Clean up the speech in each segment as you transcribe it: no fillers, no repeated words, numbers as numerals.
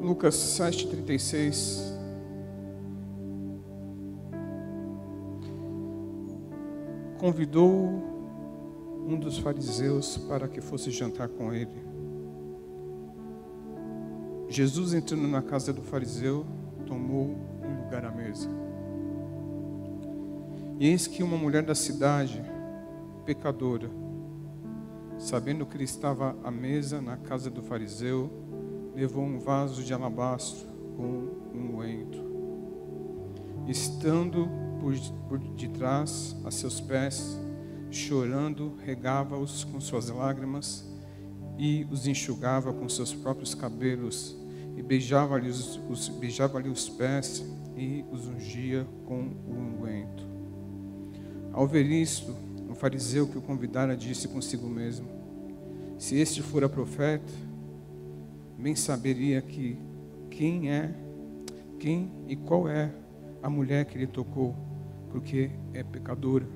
Lucas 7,36. Convidou um dos fariseus para que fosse jantar com ele. Jesus, entrando na casa do fariseu, tomou um lugar à mesa. E eis que uma mulher da cidade, pecadora, sabendo que ele estava à mesa na casa do fariseu, levou um vaso de alabastro com unguento. Estando por detrás a seus pés, chorando, regava-os com suas lágrimas e os enxugava com seus próprios cabelos e beijava-lhe os pés e os ungia com o unguento. Ao ver isto, o fariseu que o convidara disse consigo mesmo: se este fora profeta, bem saberia que quem e qual é a mulher que ele tocou, porque é pecadora.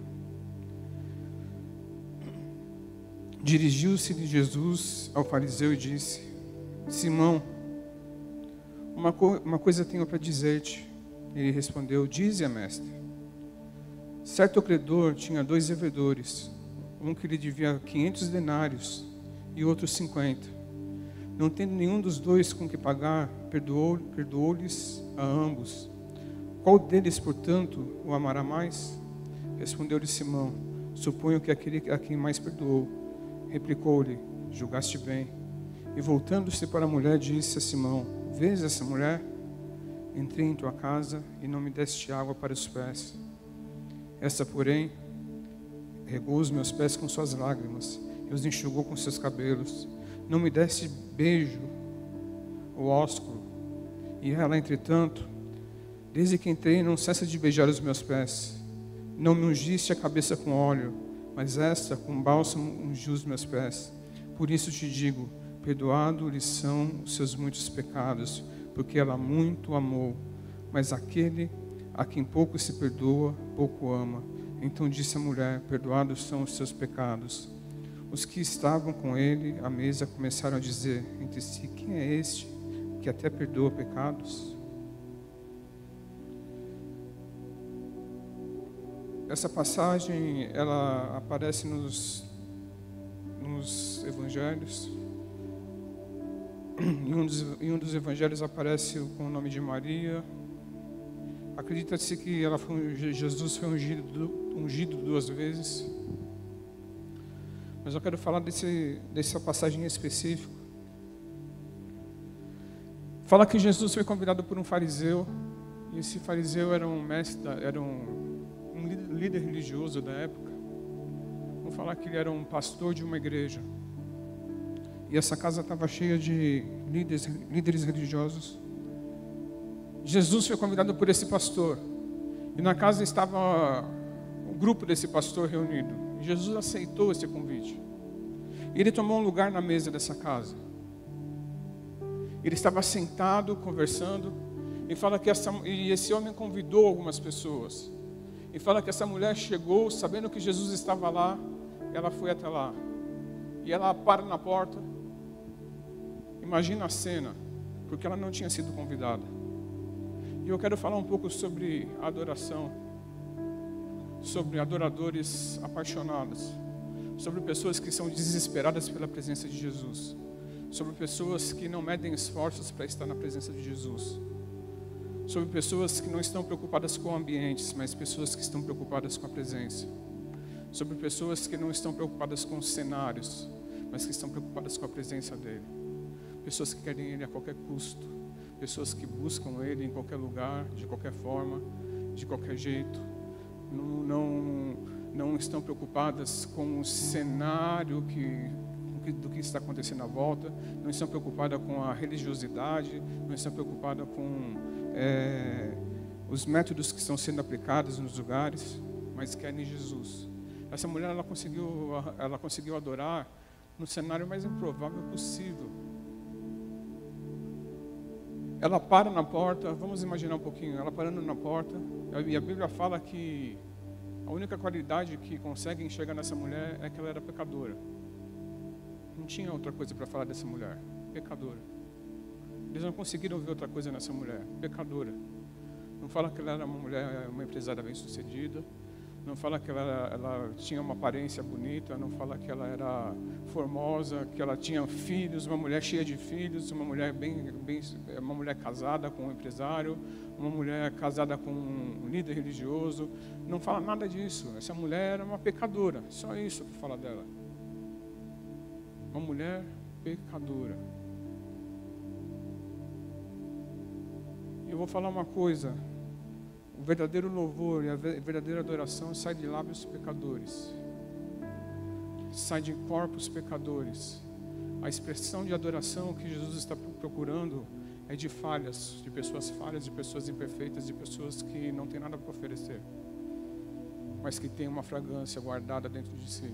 Dirigiu-se de Jesus ao fariseu e disse: Simão, uma coisa tenho para dizer-te. Ele respondeu: dize-a, mestre. Certo credor tinha 2 devedores, um que lhe devia 500 denários e outro 50. Não tendo nenhum dos 2 com que pagar, perdoou-lhes a ambos. Qual deles, portanto, o amará mais? Respondeu-lhe Simão: suponho que aquele a quem mais perdoou. Replicou-lhe: julgaste bem. E voltando-se para a mulher, disse a Simão: vês essa mulher? Entrei em tua casa e não me deste água para os pés. Esta, porém, regou os meus pés com suas lágrimas e os enxugou com seus cabelos. Não me deste beijo ou ósculo. E ela, entretanto, desde que entrei, não cessa de beijar os meus pés. Não me ungiste a cabeça com óleo, mas esta, com bálsamo, ungiu os meus pés. Por isso te digo, perdoado-lhes são os seus muitos pecados, porque ela muito amou. Mas aquele a quem pouco se perdoa, pouco ama. Então disse a mulher: perdoados são os seus pecados. Os que estavam com ele à mesa começaram a dizer entre si: quem é este que até perdoa pecados? Essa passagem, ela aparece nos evangelhos. Em um dos evangelhos aparece com o nome de Maria. Acredita-se que Jesus foi ungido 2 vezes. Mas eu quero falar dessa passagem em específico. Fala que Jesus foi convidado por um fariseu. E esse fariseu era um mestre, era um líder religioso da época. Vamos falar que ele era um pastor de uma igreja. E essa casa estava cheia de líderes religiosos. Jesus foi convidado por esse pastor. E na casa estava o grupo desse pastor reunido. E Jesus aceitou esse convite. E ele tomou um lugar na mesa dessa casa. Ele estava sentado, conversando. E fala que esse homem convidou algumas pessoas. E fala que essa mulher chegou, sabendo que Jesus estava lá. Ela foi até lá. E ela para na porta. Imagina a cena, porque ela não tinha sido convidada. E eu quero falar um pouco sobre adoração, sobre adoradores apaixonados, sobre pessoas que são desesperadas pela presença de Jesus, sobre pessoas que não medem esforços para estar na presença de Jesus, sobre pessoas que não estão preocupadas com ambientes, mas pessoas que estão preocupadas com a presença, sobre pessoas que não estão preocupadas com os cenários, mas que estão preocupadas com a presença dele. Pessoas que querem Ele a qualquer custo. Pessoas que buscam Ele em qualquer lugar, de qualquer forma, de qualquer jeito. Não estão preocupadas com o cenário do que está acontecendo à volta. Não estão preocupadas com a religiosidade. Não estão preocupadas com os métodos que estão sendo aplicados nos lugares. Mas querem Jesus. Essa mulher, ela conseguiu adorar no cenário mais improvável possível. Ela para na porta, vamos imaginar um pouquinho, ela parando na porta, e a Bíblia fala que a única qualidade que consegue enxergar nessa mulher é que ela era pecadora. Não tinha outra coisa para falar dessa mulher, pecadora. Eles não conseguiram ver outra coisa nessa mulher, pecadora. Não fala que ela era uma mulher, uma empresária bem-sucedida. Não fala que ela tinha uma aparência bonita. Não fala que ela era formosa, que ela tinha filhos, uma mulher cheia de filhos, uma mulher uma mulher casada com um empresário, uma mulher casada com um líder religioso. Não fala nada disso. Essa mulher era uma pecadora. Só isso que fala dela. Uma mulher pecadora. Eu vou falar uma coisa: o verdadeiro louvor e a verdadeira adoração sai de lábios pecadores, sai de corpos pecadores. A expressão de adoração que Jesus está procurando é de falhas, de pessoas imperfeitas, de pessoas que não têm nada para oferecer, mas que têm uma fragrância guardada dentro de si,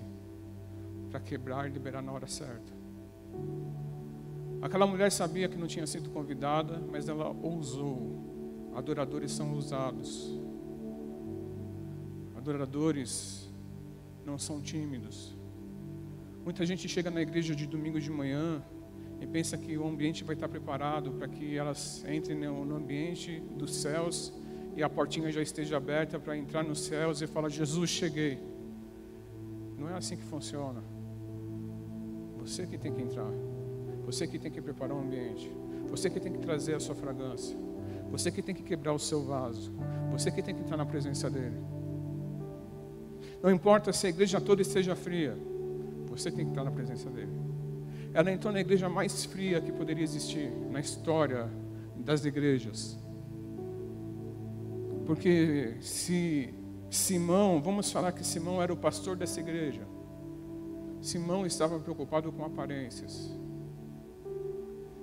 para quebrar e liberar na hora certa. Aquela mulher sabia que não tinha sido convidada, mas ela ousou. Adoradores são ousados. Adoradores não são tímidos. Muita gente chega na igreja de domingo de manhã e pensa que o ambiente vai estar preparado para que elas entrem no ambiente dos céus e a portinha já esteja aberta para entrar nos céus e falar: Jesus, cheguei. Não é assim que funciona. Você que tem que entrar. Você que tem que preparar o ambiente. Você que tem que trazer a sua fragrância. Você que tem que quebrar o seu vaso. Você que tem que entrar na presença dele. Não importa se a igreja toda esteja fria. Você tem que estar na presença dele. Ela entrou na igreja mais fria que poderia existir na história das igrejas. Porque se Simão, vamos falar que Simão era o pastor dessa igreja. Simão estava preocupado com aparências.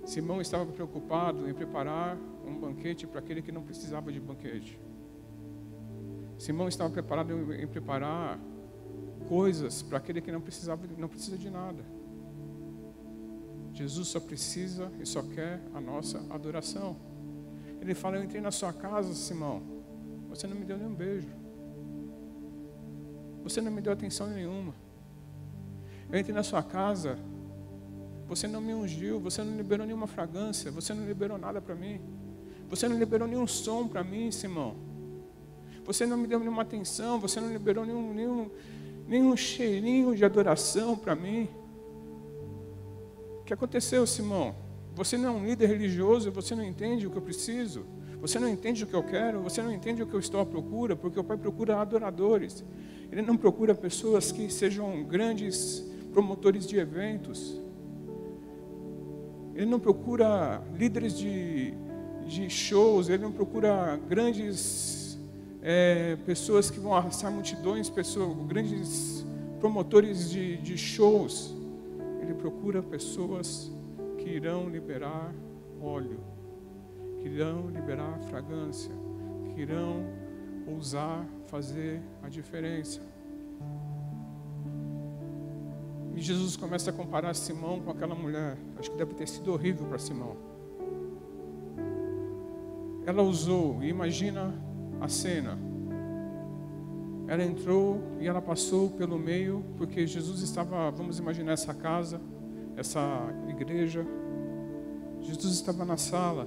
Simão estava preocupado em preparar um banquete para aquele que não precisava de banquete. Simão estava preparado em preparar coisas para aquele que não precisa de nada. Jesus só precisa e só quer a nossa adoração. Ele fala: eu entrei na sua casa, Simão, você não me deu nenhum beijo. Você não me deu atenção nenhuma. Eu entrei na sua casa, você não me ungiu, você não liberou nenhuma fragrância, você não liberou nada para mim. Você não liberou nenhum som para mim, Simão. Você não me deu nenhuma atenção, você não liberou nenhum cheirinho de adoração para mim. O que aconteceu, Simão? Você não é um líder religioso, você não entende o que eu preciso, você não entende o que eu quero, você não entende o que eu estou à procura, porque o Pai procura adoradores. Ele não procura pessoas que sejam grandes promotores de eventos. Ele não procura líderes de shows, ele não procura grandes pessoas que vão arrastar multidões, grandes promotores de shows. Ele procura pessoas que irão liberar óleo, que irão liberar fragrância, que irão ousar fazer a diferença. E Jesus começa a comparar Simão com aquela mulher. Acho que deve ter sido horrível para Simão. Ela usou, e imagina a cena. Ela entrou e ela passou pelo meio, porque Jesus estava, vamos imaginar essa casa, essa igreja. Jesus estava na sala.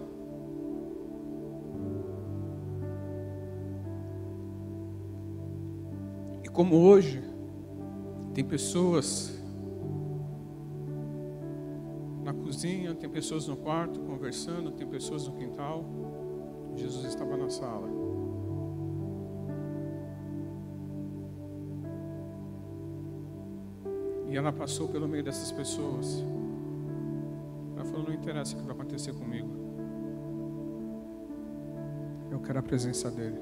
E como hoje, tem pessoas na cozinha, tem pessoas no quarto conversando, tem pessoas no quintal. Jesus estava na sala. E ela passou pelo meio dessas pessoas. Ela falou: não interessa o que vai acontecer comigo. Eu quero a presença dele.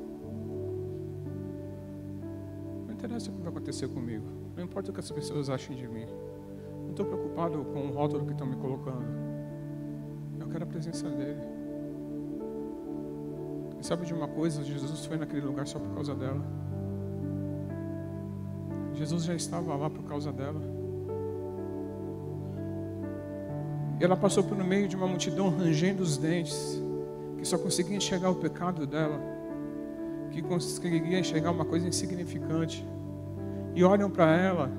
Não interessa o que vai acontecer comigo. Não importa o que as pessoas achem de mim. Não estou preocupado com o rótulo que estão me colocando. Eu quero a presença dele. E sabe de uma coisa? Jesus foi naquele lugar só por causa dela. Jesus já estava lá por causa dela. E ela passou por no meio de uma multidão rangendo os dentes, que só conseguia enxergar o pecado dela, que conseguia enxergar uma coisa insignificante. E olham para ela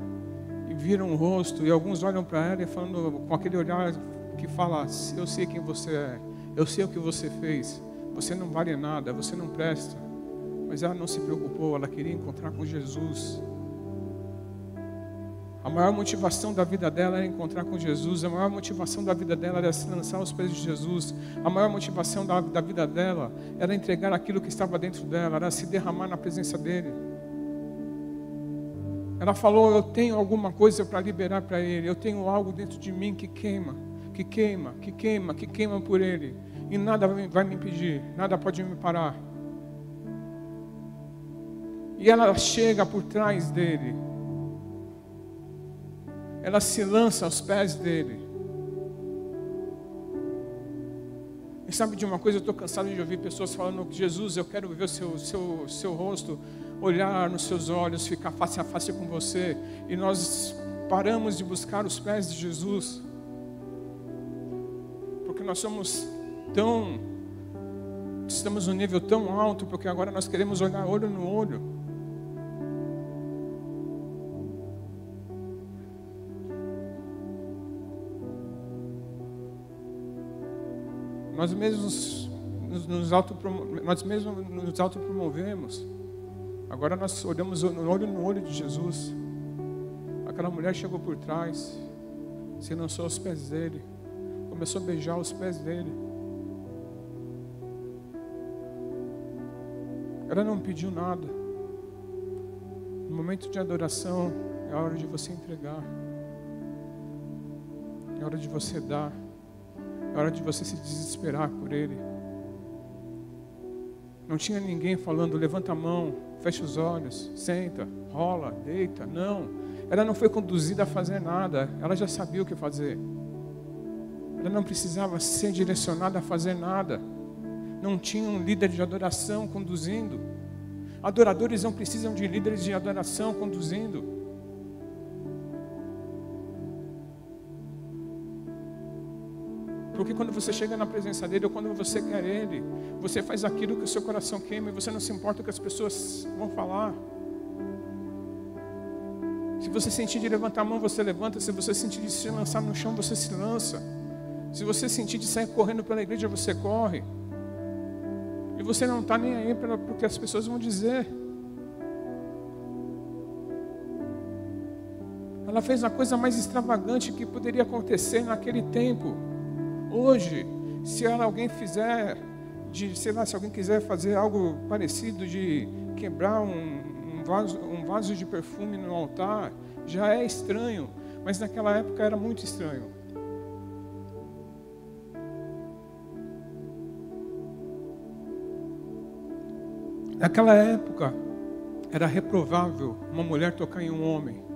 e viram o rosto, e alguns olham para ela e falando com aquele olhar que fala: eu sei quem você é, eu sei o que você fez, você não vale nada, você não presta. Mas ela não se preocupou, ela queria encontrar com Jesus. A maior motivação da vida dela era encontrar com Jesus. A maior motivação da vida dela era se lançar aos pés de Jesus. A maior motivação da vida dela era entregar aquilo que estava dentro dela, era se derramar na presença dele. Ela falou, eu tenho alguma coisa para liberar para ele. Eu tenho algo dentro de mim que queima, que queima, que queima, que queima por ele. E nada vai me impedir, nada pode me parar. E ela chega por trás dele. Ela se lança aos pés dele. E sabe de uma coisa, eu estou cansado de ouvir pessoas falando, Jesus, eu quero ver o seu rosto, olhar nos seus olhos, ficar face a face com você. E nós paramos de buscar os pés de Jesus. Porque nós estamos num nível tão alto, porque agora nós queremos olhar olho no olho. Nós mesmos nos autopromovemos. Agora nós olhamos olho no olho de Jesus. Aquela mulher chegou por trás, se lançou aos pés dele, começou a beijar os pés dele. Ela não pediu nada. No momento de adoração, é a hora de você entregar. É a hora de você dar. É hora de você se desesperar por ele. Não tinha ninguém falando, levanta a mão, fecha os olhos, senta, rola, deita. Não, ela não foi conduzida a fazer nada. Ela já sabia o que fazer. Ela não precisava ser direcionada a fazer nada. Não tinha um líder de adoração conduzindo. Adoradores não precisam de líderes de adoração conduzindo. Porque quando você chega na presença dele, ou quando você quer ele, você faz aquilo que o seu coração queima e você não se importa o que as pessoas vão falar. Se você sentir de levantar a mão, você levanta. Se você sentir de se lançar no chão, você se lança. Se você sentir de sair correndo pela igreja, você corre. E você não está nem aí para o que as pessoas vão dizer. Ela fez a coisa mais extravagante que poderia acontecer naquele tempo. Hoje, se alguém fizer, se alguém quiser fazer algo parecido de quebrar um vaso de perfume no altar, já é estranho, mas naquela época era muito estranho. Naquela época, era reprovável uma mulher tocar em um homem.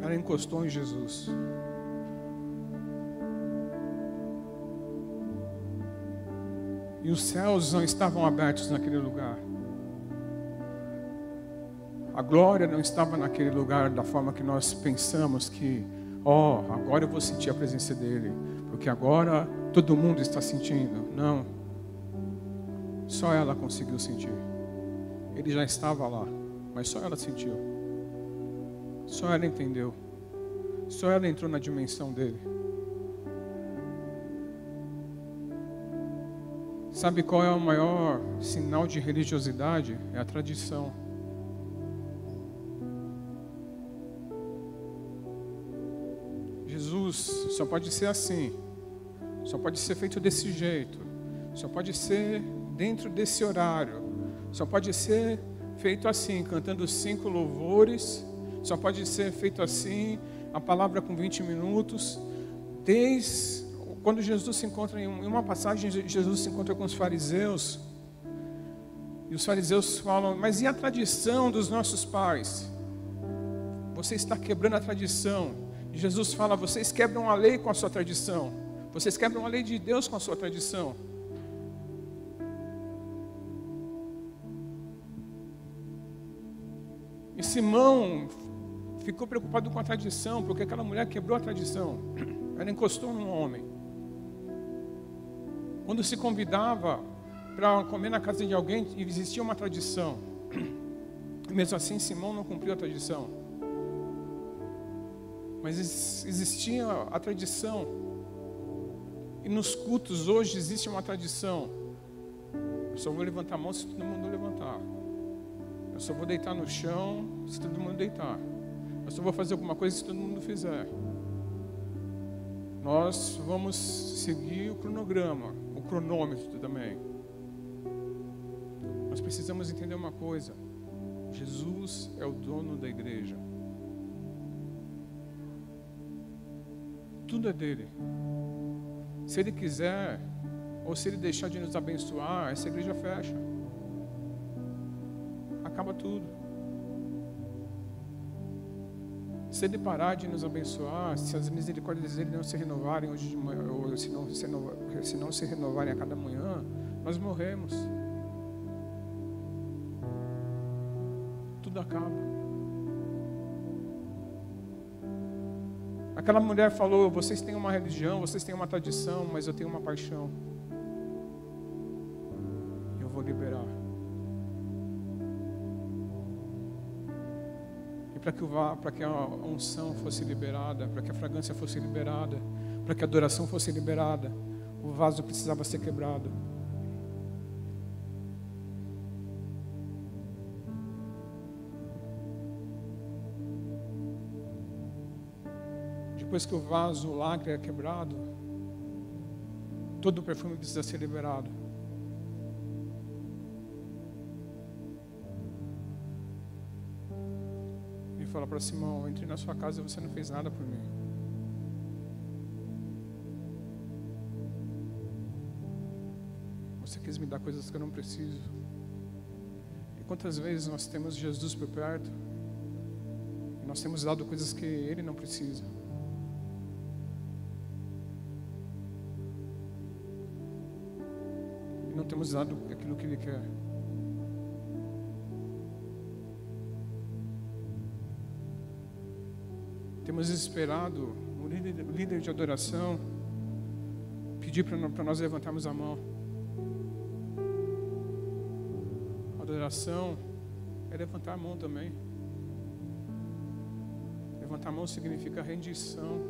Ela encostou em Jesus. E os céus não estavam abertos naquele lugar. A glória não estava naquele lugar da forma que nós pensamos que, agora eu vou sentir a presença dele, porque agora todo mundo está sentindo. Não. Só ela conseguiu sentir. Ele já estava lá, mas só ela sentiu. Só ela entendeu. Só ela entrou na dimensão dele. Sabe qual é o maior sinal de religiosidade? É a tradição. Jesus só pode ser assim. Só pode ser feito desse jeito. Só pode ser dentro desse horário. Só pode ser feito assim, cantando 5 louvores. Só pode ser feito assim, a palavra com 20 minutos. Desde quando Jesus se encontra em uma passagem, Jesus se encontra com os fariseus. E os fariseus falam, mas e a tradição dos nossos pais? Você está quebrando a tradição. E Jesus fala, vocês quebram a lei com a sua tradição. Vocês quebram a lei de Deus com a sua tradição. E Simão ficou preocupado com a tradição, porque aquela mulher quebrou a tradição. Ela encostou num homem. Quando se convidava para comer na casa de alguém, existia uma tradição. Mesmo assim, Simão não cumpriu a tradição. Mas existia a tradição. E nos cultos hoje existe uma tradição. Eu só vou levantar a mão se todo mundo levantar. Eu só vou deitar no chão se todo mundo deitar. Eu só vou fazer alguma coisa se todo mundo fizer. Nós vamos seguir o cronograma, o cronômetro também. Nós precisamos entender uma coisa. Jesus é o dono da igreja. Tudo é dele. Se ele quiser, ou se ele deixar de nos abençoar, essa igreja fecha. Acaba tudo. Se ele parar de nos abençoar, se as misericórdias dele não se renovarem hoje de manhã, ou se não se renovarem a cada manhã, nós morremos. Tudo acaba. Aquela mulher falou: vocês têm uma religião, vocês têm uma tradição, mas eu tenho uma paixão. Eu vou liberar. E para que a unção fosse liberada, para que a fragrância fosse liberada, para que a adoração fosse liberada, o vaso precisava ser quebrado. Depois que o vaso, o lacre é quebrado, todo o perfume precisa ser liberado. Ele fala para Simão: eu entrei na sua casa e você não fez nada por mim. Você quis me dar coisas que eu não preciso. E quantas vezes nós temos Jesus por perto e nós temos dado coisas que Ele não precisa. Não temos dado aquilo que Ele quer. Temos esperado o líder de adoração pedir para nós levantarmos a mão. Adoração é levantar a mão também. Levantar a mão significa rendição.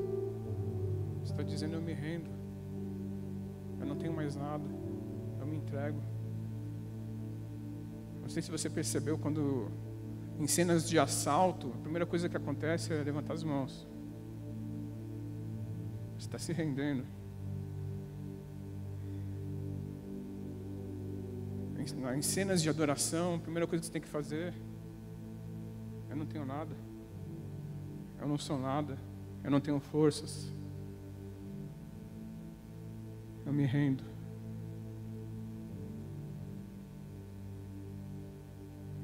Você está dizendo: eu me rendo. Eu não tenho mais nada. Eu me entrego. Não sei se você percebeu, quando em cenas de assalto, a primeira coisa que acontece é levantar as mãos. Você está se rendendo. Em cenas de adoração, a primeira coisa que você tem que fazer: eu não tenho nada. Eu não sou nada. Eu não tenho forças. Eu me rendo.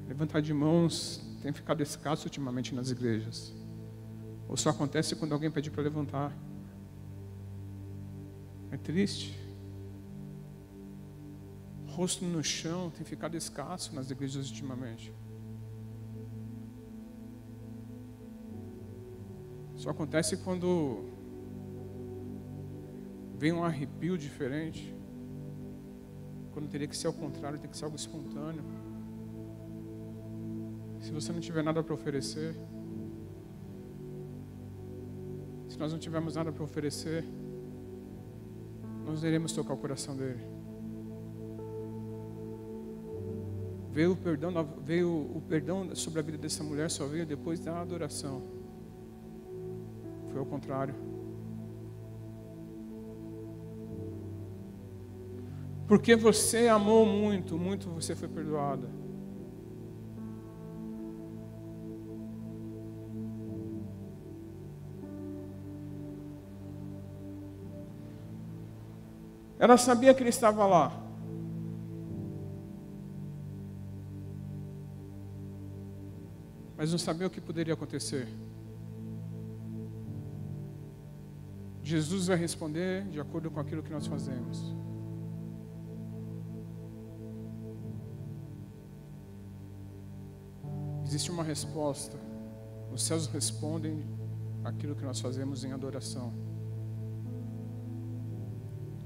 Levantar de mãos tem ficado escasso ultimamente nas igrejas. Ou só acontece quando alguém pede para levantar. É triste. Rosto no chão tem ficado escasso nas igrejas ultimamente. Só acontece quando vem um arrepio diferente. Quando teria que ser ao contrário, tem que ser algo espontâneo. Se você não tiver nada para oferecer, se nós não tivermos nada para oferecer, nós iremos tocar o coração dele. Veio o perdão sobre a vida dessa mulher, só veio depois da adoração. Foi ao contrário. Porque você amou muito, muito você foi perdoada. Ela sabia que ele estava lá. Mas não sabia o que poderia acontecer. Jesus vai responder de acordo com aquilo que nós fazemos. Existe uma resposta. Os céus respondem aquilo que nós fazemos em adoração.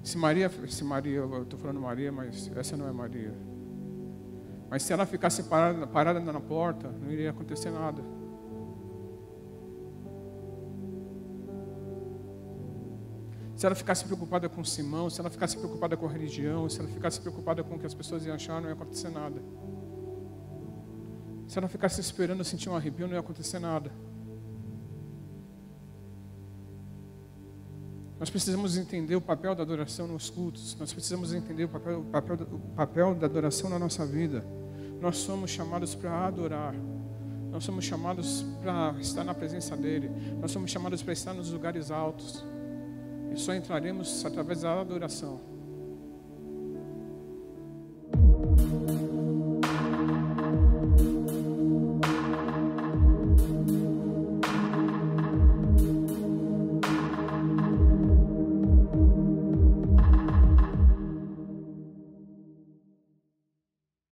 Se Maria, eu estou falando Maria, mas essa não é Maria. Mas se ela ficasse parada na porta, não iria acontecer nada. Se ela ficasse preocupada com Simão, se ela ficasse preocupada com a religião, se ela ficasse preocupada com o que as pessoas iam achar, não ia acontecer nada. Se ela ficasse esperando sentir um arrepio, não ia acontecer nada. Nós precisamos entender o papel da adoração nos cultos. Nós precisamos entender o papel da adoração na nossa vida. Nós somos chamados para adorar. Nós somos chamados para estar na presença dEle. Nós somos chamados para estar nos lugares altos. E só entraremos através da adoração.